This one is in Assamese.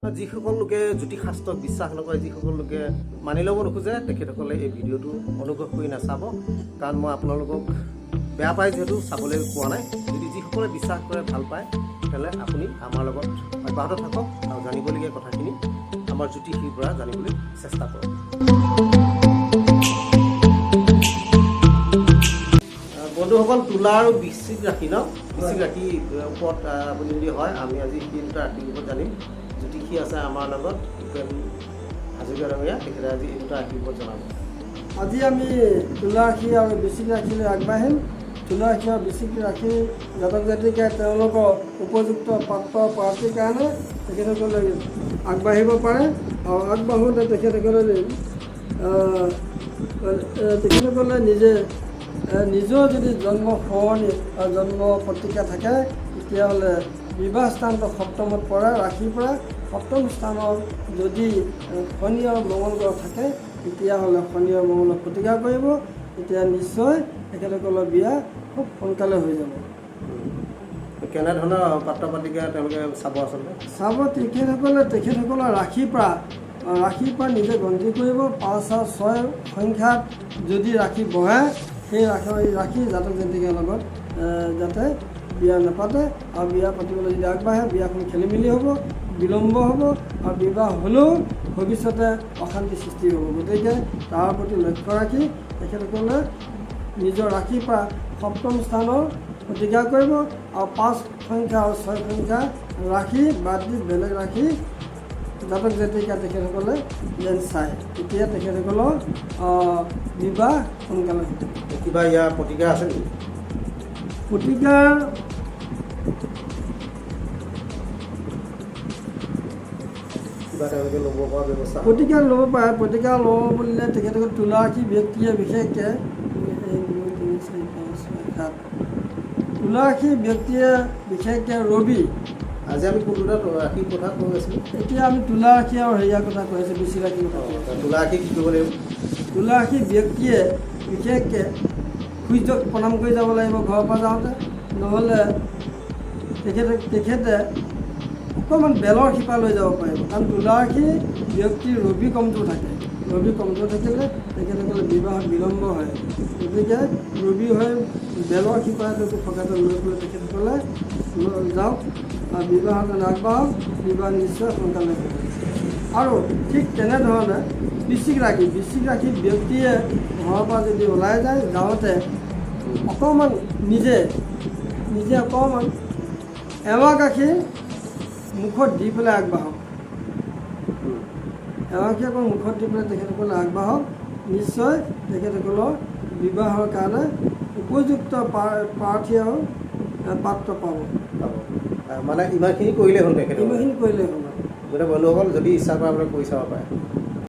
যিসকল লোকে জ্যোতিষশাস্ত্ৰক বিশ্বাস নকৰে, যিসকল লোকে মানি ল'ব নোখোজে, তেখেতসকলে এই ভিডিঅ'টো অনুগ্ৰহ কৰি নাচাব। কাৰণ মই আপোনালোকক বেয়া পাই যিহেতু চাবলৈ পোৱা নাই। যদি যিসকলে বিশ্বাস কৰে, ভাল পায়, তেতিয়াহ'লে আপুনি আমাৰ লগত অব্যাহত থাকক আৰু জানিবলগীয়া কথাখিনি আমাৰ জ্যোতিষীৰ পৰা জানিবলৈ চেষ্টা কৰক। বন্ধুসকল, তুলা আৰু বৃশ্চিক ৰাশি বৃশ্চিক ৰাশিৰ ওপৰত আপুনি যদি হয়, আমি আজি সেই দুটা ৰাশিৰ ওপৰত জানিম। জ্যোতিষী আছে আমাৰ লগত ভূপেন হাজৰিকা ডাঙৰীয়া, তেখেতে আজি এই দুটা ৰাশিৰ ওপৰত জনাব। আজি আমি তুলা ৰাশি আৰু বৃশ্চিক ৰাশিলৈ আগবাঢ়িম। তুলা ৰাশি আৰু বৃশ্চিক ৰাশি জাতক জাতিকাই তেওঁলোকৰ উপযুক্ত পাত্ৰ প্ৰাৰ্থীৰ কাৰণে তেখেতসকলে আগবাঢ়িব পাৰে আৰু আগবাঢ়োঁতে তেখেতসকলে নিজৰ যদি জন্ম সৰণি আৰু জন্ম পত্ৰিকা থাকে, তেতিয়াহ'লে বিবাহ স্থানটো সপ্তমত পৰে। ৰাশিৰ পৰা সপ্তম স্থানত যদি শনি আৰু মঙ্গল গ্ৰহ থাকে, তেতিয়াহ'লে শনি আৰু মঙ্গলক প্ৰতিকাৰ কৰিব। তেতিয়া নিশ্চয় তেখেতসকলৰ বিয়া খুব সোনকালে হৈ যাব। কেনেধৰণৰ পাত্ৰ পাতিকা তেওঁলোকে চাব? আচলতে চাব তেখেতসকলৰ ৰাশিৰ পৰা নিজে গন্তি কৰিব। 5 আৰু 6 সংখ্যাত যদি ৰাশি বহে, সেই ৰাশি জাতক জাতিকাৰ লগত যাতে বিয়া নাপাতে, আৰু বিয়া পাতিবলৈ যদি আগবাঢ়ে, বিয়াখন খেলি মেলি হ'ব, বিলম্ব হ'ব, আৰু বিবাহ হ'লেও ভৱিষ্যতে অশান্তি সৃষ্টি হ'ব। গতিকে তাৰ প্ৰতি লক্ষ্য ৰাখি তেখেতসকলে নিজৰ ৰাশিৰ পৰা সপ্তম স্থানৰ প্ৰতিকাৰ কৰিব। আৰু 5 সংখ্যা আৰু 6 সংখ্যা ৰাশি বাদ দি বেলেগ ৰাশি জাতক জাতিকা তেখেতসকলে যেন চায়, তেতিয়া তেখেতসকলৰ বিবাহ সোনকালে হ'ব। কিবা ইয়াৰ প্ৰতিকাৰ আছে নেকি? প্ৰতিকাৰ প্ৰতিকাৰ ল'ব পাৰে। প্ৰতিকাৰ ল'ব বুলিলে তেখেতসকলে তুলা ৰাশি ব্যক্তিয়ে বিশেষকৈ তুলা ৰাশি ব্যক্তিয়ে বিশেষকৈ ৰবি। আজি আমি কোনটা ৰাশিৰ কথা কৈ আছিলোঁ? এতিয়া আমি তুলা ৰাশি আৰু হেৰিয়াৰ কথা কৈ আছোঁ, বৃশ্চিক ৰাশিৰ কথা কৈ আছোঁ। তুলা ৰাশি কি কৰিব লাগিব? তুলা ৰাশি ব্যক্তিয়ে বিশেষকৈ সূৰ্যক প্ৰণাম কৰি যাব লাগিব ঘৰৰ পৰা যাওঁতে। নহ'লে তেখেতে অকণমান বেলৰ শিপা লৈ যাব পাৰিব। কাৰণ তুলা ৰাশি ব্যক্তিৰ ৰবি কমজোৰ থাকে। ৰবি কমজোৰ থাকিলে তেখেতসকলে বিবাহত বিলম্ব হয়। গতিকে ৰবি হৈ বেলৰ শিপাটো থকাটো লৈ পেলাই তেখেতসকলে যাওক আৰু বিবাহত আগবাঢ়ক, বিবাহ নিশ্চয় সোনকালে হ'ব। আৰু ঠিক তেনেধৰণে বৃশ্চিক ৰাশি ব্যক্তিয়ে ঘৰৰ পৰা যদি ওলাই যায়, যাওঁতে অকণমান নিজে অকণমান এৱা গাখীৰ মুখত দি পেলাই আগবাঢ়ক। এৱা গাখীৰ অকণ মুখত দি পেলাই তেখেতসকলে আগবাঢ়ক। নিশ্চয় তেখেতসকলৰ বিবাহৰ কাৰণে উপযুক্ত প্ৰাৰ্থী আৰু পাত্ৰ পাব। মানে ইমানখিনি কৰিলেই হ'ল। তেখেতে ইমানখিনি কৰিলেই হ'ল। গোটেই বন্ধুসকল যদি ইচ্ছা কৰে আপুনি কৰি চাব পাৰে।